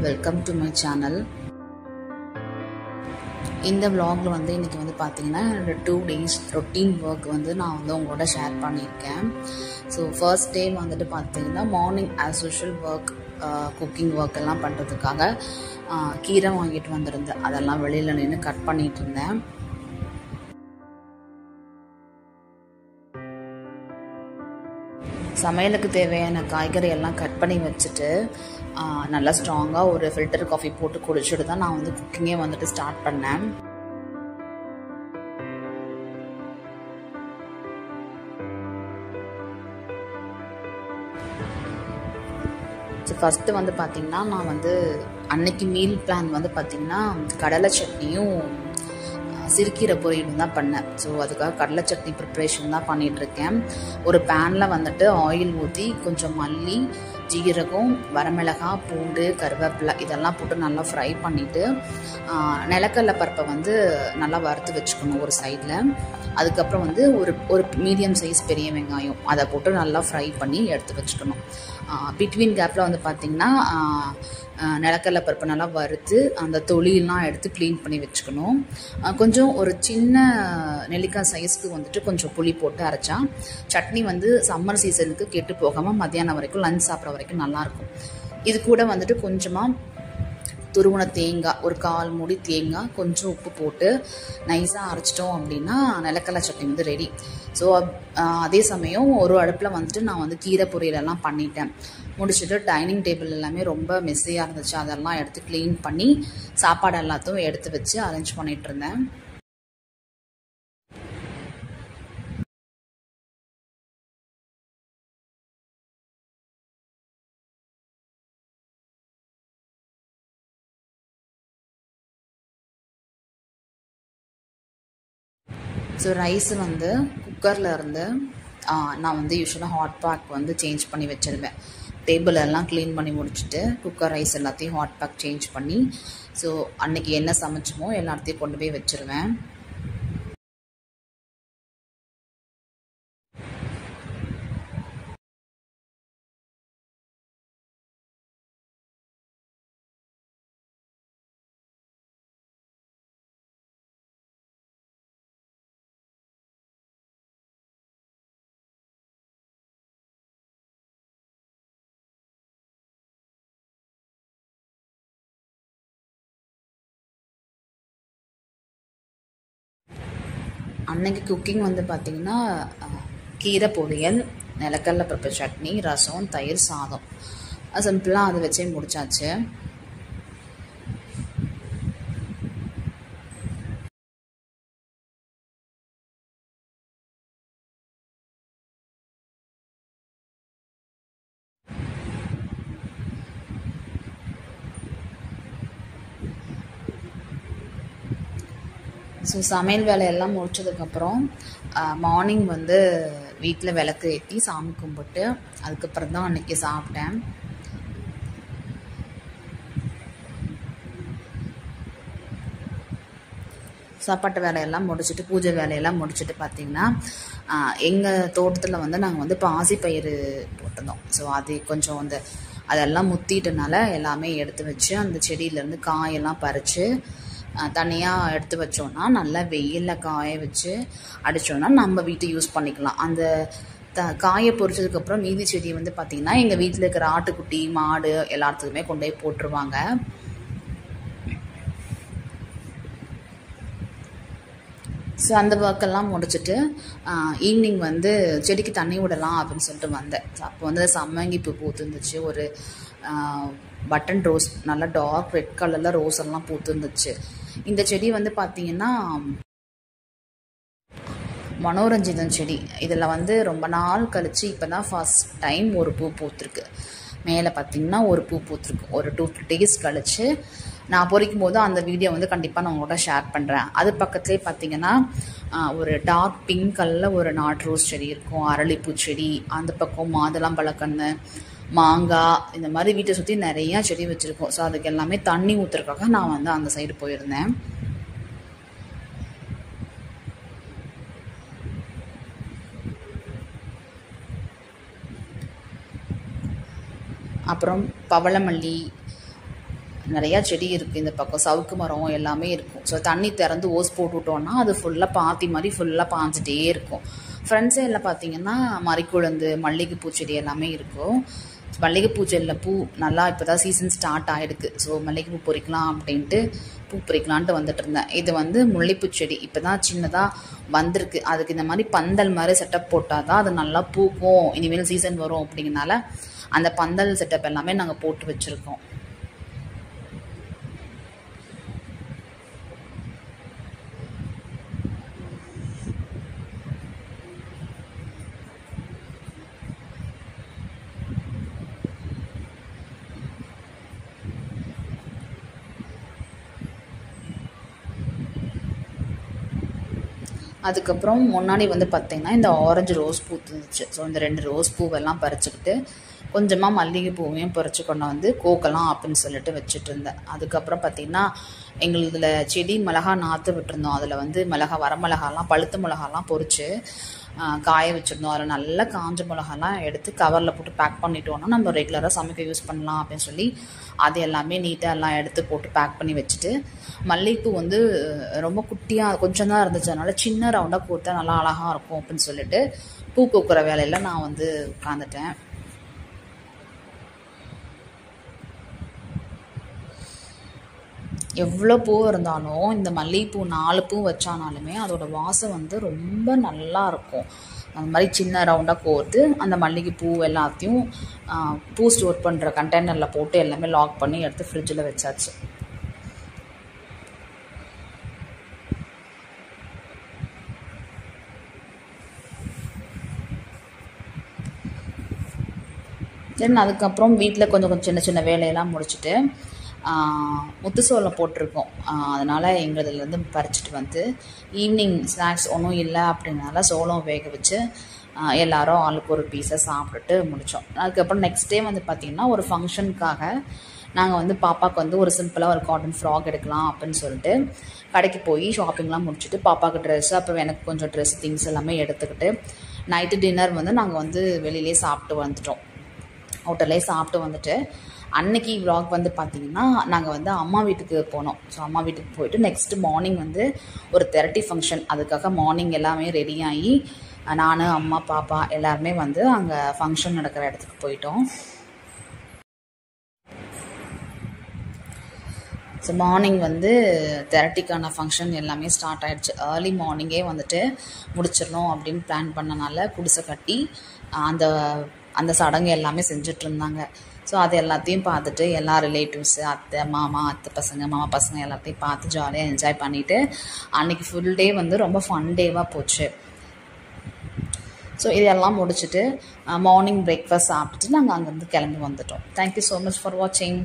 Welcome to my channel. இந்த vlogல இன்னைக்கு பார்த்தீங்கன்னா 2 days ரொட்டீன் ஒர்க் நான் உங்களோட ஷேர் பண்ணியிருக்கேன். ஸோ ஃபர்ஸ்ட் டே பார்த்தீங்கன்னா morning as usual work cooking work எல்லாம் பண்ணுறதுக்காக கீரை வாங்கிட்டு வந்திருந்தேன். அதெல்லாம் வெளியில் நின்று கட் பண்ணிட்டு இருந்தேன். சமையலுக்கு தேவையான காய்கறி எல்லாம் கட் பண்ணி வச்சுட்டு நல்லா ஸ்ட்ராங்காக ஒரு ஃபில்டர் காஃபி போட்டு குடிச்சிட்டு தான் நான் குக்கிங்கே ஸ்டார்ட் பண்ணேன். ஸோ ஃபஸ்ட்டு பார்த்தீங்கன்னா நான் அன்னைக்கு மீல் பிளான் பார்த்தீங்கன்னா கடலை சட்னியும் சிறுக்கீரை பொரியலும் தான் பண்ணேன். ஸோ அதுக்காக கடலை சட்னி ப்ரிப்ரேஷன் தான் பண்ணிகிட்ருக்கேன். ஒரு பேனில் ஆயில் ஊற்றி கொஞ்சம் மல்லி, ஜீரகம், வரமிளகாய், பூண்டு, கருவேப்பிலை இதெல்லாம் போட்டு நல்லா ஃப்ரை பண்ணிவிட்டு நிலக்கடலை பருப்பை நல்லா வறுத்து வச்சுக்கணும் ஒரு சைடில். அதுக்கப்புறம் ஒரு மீடியம் சைஸ் பெரிய வெங்காயம் அதை போட்டு நல்லா ஃப்ரை பண்ணி எடுத்து வச்சுக்கணும். பிட்வீன் கேப்பில் பார்த்திங்கன்னா நிலக்கடலை பருப்பை நல்லா வறுத்து அந்த தொலியெல்லாம் எடுத்து க்ளீன் பண்ணி வச்சுக்கணும். கொஞ்சம் ஒரு சின்ன நெல்லிக்காய் சைஸ்க்கு கொஞ்சம் புளி போட்டு அரைச்சா சட்னி சம்மர் சீசனுக்கு கெட்டு போகாமல் மத்தியானம் வரைக்கும் லஞ்ச் சாப்பிட்ற வரைக்கும் நல்லாயிருக்கும். இது கூட கொஞ்சமாக துருவன தேங்காய், ஒரு 1/4 மூடி தேங்காய், கொஞ்சம் உப்பு போட்டு நைஸாக அரைச்சிட்டோம் அப்படின்னா நிலக்கடலை சட்னி ரெடி. ஸோ அதே சமயம் ஒரு அடுப்பில் நான் கீரை பொரியலெல்லாம் பண்ணிட்டேன். முடிச்சுட்டு டைனிங் டேபிள் எல்லாமே ரொம்ப மெஸ்ஸியாக இருந்துச்சு. அதெல்லாம் எடுத்து க்ளீன் பண்ணி சாப்பாடு எல்லாத்தையும் எடுத்து வச்சு அரேஞ்ச் பண்ணிகிட்டு இருந்தேன். ஸோ ரைஸ் குக்கரில் இருந்து நான் யூஸ்வலாக ஹாட் பேக் சேஞ்ச் பண்ணி வச்சுருவேன். டேபிள் எல்லாம் க்ளீன் பண்ணி முடிச்சுட்டு குக்கர் ரைஸ் எல்லாத்தையும் ஹாட் பேக் சேஞ்ச் பண்ணி ஸோ அன்றைக்கி என்ன சமைச்சோமோ எல்லாத்தையும் கொண்டு போய் வச்சுருவேன். அன்னைக்கு குக்கிங் பார்த்திங்கன்னா கீரை பொரியல், நிலக்கடலை பருப்பு சட்னி, ரசம், தயிர் சாதம் சிம்பிளாக அதை வச்சே முடிச்சாச்சு. ஸோ சமையல் வேலையெல்லாம் முடிச்சதுக்கப்புறம் மார்னிங் வீட்டில் விளக்கு ஏற்றி சாமி கும்பிட்டு அதுக்கப்புறம் தான் அன்றைக்கி சாப்பிட்டேன். சாப்பாட்டு வேலையெல்லாம் முடிச்சுட்டு பூஜை வேலையெல்லாம் முடிச்சுட்டு பார்த்திங்கன்னா எங்கள் தோட்டத்தில் நாங்கள் பாசிப்பயிறு போட்டிருந்தோம். ஸோ அது கொஞ்சம் அதெல்லாம் முத்திட்டனால எல்லாமே எடுத்து வச்சு அந்த செடியிலேருந்து காயெல்லாம் பறித்து தனியாக எடுத்து வச்சோன்னா நல்லா வெயிலில் காய வச்சு அடித்தோன்னா நம்ம வீட்டை யூஸ் பண்ணிக்கலாம். அந்த காயை பொரிச்சதுக்கப்புறம் மீதி செடியை பார்த்திங்கன்னா எங்கள் வீட்டில் இருக்கிற ஆட்டுக்குட்டி, மாடு எல்லாத்துக்குமே கொண்டு போய் போட்டுருவாங்க. ஸோ அந்த ஒர்க்கெல்லாம் முடிச்சுட்டு ஈவினிங் செடிக்கு தண்ணி விடலாம் அப்படின்னு சொல்லிட்டு வந்தேன். அப்போ சம்மங்கி பூ பூத்துருந்துச்சு. ஒரு பட்டன் ரோஸ் நல்லா டார்க் ரெட் கலரில் ரோஸ் எல்லாம் பூத்துருந்துச்சு. இந்த செடி பார்த்திங்கன்னா மனோரஞ்சிதம் செடி. இதில் ரொம்ப நாள் கழித்து இப்போ தான் ஃபர்ஸ்ட் டைம் ஒரு பூ பூத்துருக்கு. மேலே பார்த்திங்கன்னா ஒரு பூ பூத்துருக்கு. ஒரு 2 days கழித்து நான் பொறிக்கும் போது அந்த வீடியோ கண்டிப்பாக நான் உங்கள்கிட்ட ஷேர் பண்ணுறேன். அது பக்கத்துலேயே பார்த்திங்கன்னா ஒரு டார்க் பிங்க் கலரில் ஒரு நாட் ரோஸ் செடி இருக்கும், அரளிப்பூ செடி, அந்த பக்கம் மாதுளம்பழக்கன்று, மாங்காய், இந்த மாதிரி வீட்டை சுற்றி நிறையா செடி வச்சுருக்கோம். ஸோ அதுக்கு எல்லாமே தண்ணி ஊற்றுறதுக்காக நான் அந்த சைடு போயிருந்தேன். அப்புறம் பவளமல்லி, நிறையா செடி இருக்குது இந்த பக்கம், சவுக்கு மரம் எல்லாமே இருக்கும். ஸோ தண்ணி திறந்து ஓஸ் போட்டு விட்டோன்னா அது ஃபுல்லாக பாத்தி மாதிரி ஃபுல்லாக பாஞ்சிட்டே இருக்கும். ஃப்ரண்ட் சைடில் பார்த்தீங்கன்னா மறிக்குழந்து, மல்லிகைப்பூ செடி எல்லாமே இருக்கும். மல்லிகைப்பூ செடியில் பூ நல்லா இப்போ தான் சீசன் ஸ்டார்ட் ஆகிடுக்கு. ஸோ மல்லிகைப்பூ பொறிக்கலாம் அப்படின்ட்டு பூ பொறிக்கலான்ட்டு வந்துட்டு இருந்தேன். இது வந்து முல்லைப்பூ செடி இப்போ தான் சின்னதாக வந்திருக்கு. அதுக்கு இந்த மாதிரி பந்தல் மாதிரி செட்டப் போட்டால் தான் அது நல்லா பூக்கும், இனிமேல் சீசன் வரும் அப்படிங்கிறனால அந்த பந்தல் செட்டப் எல்லாமே நாங்கள் போட்டு வச்சுருக்கோம். அதுக்கப்புறம் முன்னாடி வந்து பார்த்திங்கன்னா இந்த ஆரஞ்சு ரோஸ் பூ இருந்துச்சு. ஸோ இந்த 2 ரோஸ் பூவெல்லாம் பறிச்சுக்கிட்டு கொஞ்சமாக மல்லிகை பூவையும் பறித்து கொண்டு வந்து கோக்கலாம் அப்படின்னு சொல்லிட்டு வச்சுட்டு இருந்தேன். அதுக்கப்புறம் பார்த்திங்கன்னா எங்களுதில் செடி மிளகா நாற்று விட்டுருந்தோம். அதில் வந்து வரமிளகாலாம் பழுத்த மிளகாலாம் பொறிச்சு காய வச்சுருந்தோம். அதில் நல்லா காஞ்ச மிளகாலாம் எடுத்து கவரில் போட்டு பேக் பண்ணிட்டோன்னா நம்ம ரெகுலராக சமைக்க யூஸ் பண்ணலாம் அப்படின்னு சொல்லி அது எல்லாமே நீட்டாக எல்லாம் எடுத்து போட்டு பேக் பண்ணி வச்சுட்டு, மல்லிகைப்பூ வந்து ரொம்ப குட்டியாக கொஞ்சம் தான் இருந்துச்சு. அதனால் சின்ன ரவுண்டாக போட்டால் நல்லா அழகாக இருக்கும் அப்படின்னு சொல்லிட்டு பூ கோக்குற வேலையில் நான் வந்து உட்காந்துட்டேன். எவ்வளோ பூ இருந்தாலும் இந்த மல்லிகைப்பூ 4 பூ வச்சானாலுமே அதோட வாசம் வந்து ரொம்ப நல்லா இருக்கும். அந்த மாதிரி சின்ன ரவுண்டாக கோர்த்து அந்த மல்லிகைப்பூ எல்லாத்தையும் பூ ஸ்டோர் பண்ணுற கண்டெய்னரில் போட்டு எல்லாமே லாக் பண்ணி எடுத்து ஃப்ரிட்ஜில் வச்சாச்சு. தென் அதுக்கப்புறம் வீட்டில் கொஞ்சம் சின்ன சின்ன வேலையெல்லாம் முடிச்சுட்டு முத்துசோளம் போட்டிருக்கோம். அதனால் எங்களதுலேருந்து பறிச்சுட்டு வந்து ஈவினிங் ஸ்நாக்ஸ் ஒன்றும் இல்லை அப்படின்னால சோளம் வேக வச்சு எல்லோரும் ஆளுக்கு ஒரு பீஸை சாப்பிட்டுட்டு முடித்தோம். அதுக்கப்புறம் நெக்ஸ்ட் டே வந்து பார்த்திங்கன்னா ஒரு ஃபங்க்ஷனுக்காக நாங்கள் வந்து பாப்பாவுக்கு வந்து ஒரு சிம்பிளாக ஒரு காட்டன் ஃப்ராக் எடுக்கலாம் அப்படின்னு சொல்லிட்டு கடைக்கு போய் ஷாப்பிங்லாம் முடிச்சுட்டு பாப்பாவுக்கு ட்ரெஸ்ஸு அப்புறம் எனக்கு கொஞ்சம் ட்ரெஸ் திங்ஸ் எல்லாமே எடுத்துக்கிட்டு நைட்டு டின்னர் வந்து நாங்கள் வந்து வெளியிலே சாப்பிட்டு வந்துட்டோம். ஹோட்டல்லே சாப்பிட்டு வந்துட்டு அன்னைக்கு vlog வந்து பார்த்திங்கன்னா நாங்கள் வந்து அம்மா வீட்டுக்கு போனோம். ஸோ அம்மா வீட்டுக்கு போயிட்டு நெக்ஸ்ட்டு மார்னிங் வந்து ஒரு தெரட்டி ஃபங்க்ஷன். அதுக்காக மார்னிங் எல்லாமே ரெடியாகி நான், அம்மா, பாப்பா எல்லாருமே வந்து அங்கே ஃபங்க்ஷன் நடக்கிற இடத்துக்கு போயிட்டோம். ஸோ மார்னிங் வந்து தெரட்டிக்கான ஃபங்க்ஷன் எல்லாமே ஸ்டார்ட் ஆகிடுச்சு. ஏர்லி மார்னிங்கே வந்துட்டு முடிச்சிடணும் அப்படின்னு பிளான் பண்ணனால குடிசை கட்டி அந்த அந்த சடங்கு எல்லாமே செஞ்சுட்டு இருந்தாங்க. ஸோ அது எல்லாத்தையும் பார்த்துட்டு எல்லா ரிலேட்டிவ்ஸு, அத்தை மாமா, அத்தை பசங்க, மாமா பசங்க எல்லாத்தையும் பார்த்து ஜாலியாக என்ஜாய் பண்ணிவிட்டு அன்றைக்கி ஃபுல் டே வந்து ரொம்ப ஃபன் டேவாக போச்சு. ஸோ இதெல்லாம் முடிச்சுட்டு மார்னிங் பிரேக்ஃபாஸ்ட் சாப்பிட்டுட்டு நாங்கள் அங்கேருந்து கிளம்பி வந்துட்டோம். தேங்க்யூ ஸோ மச் ஃபார் வாட்சிங்.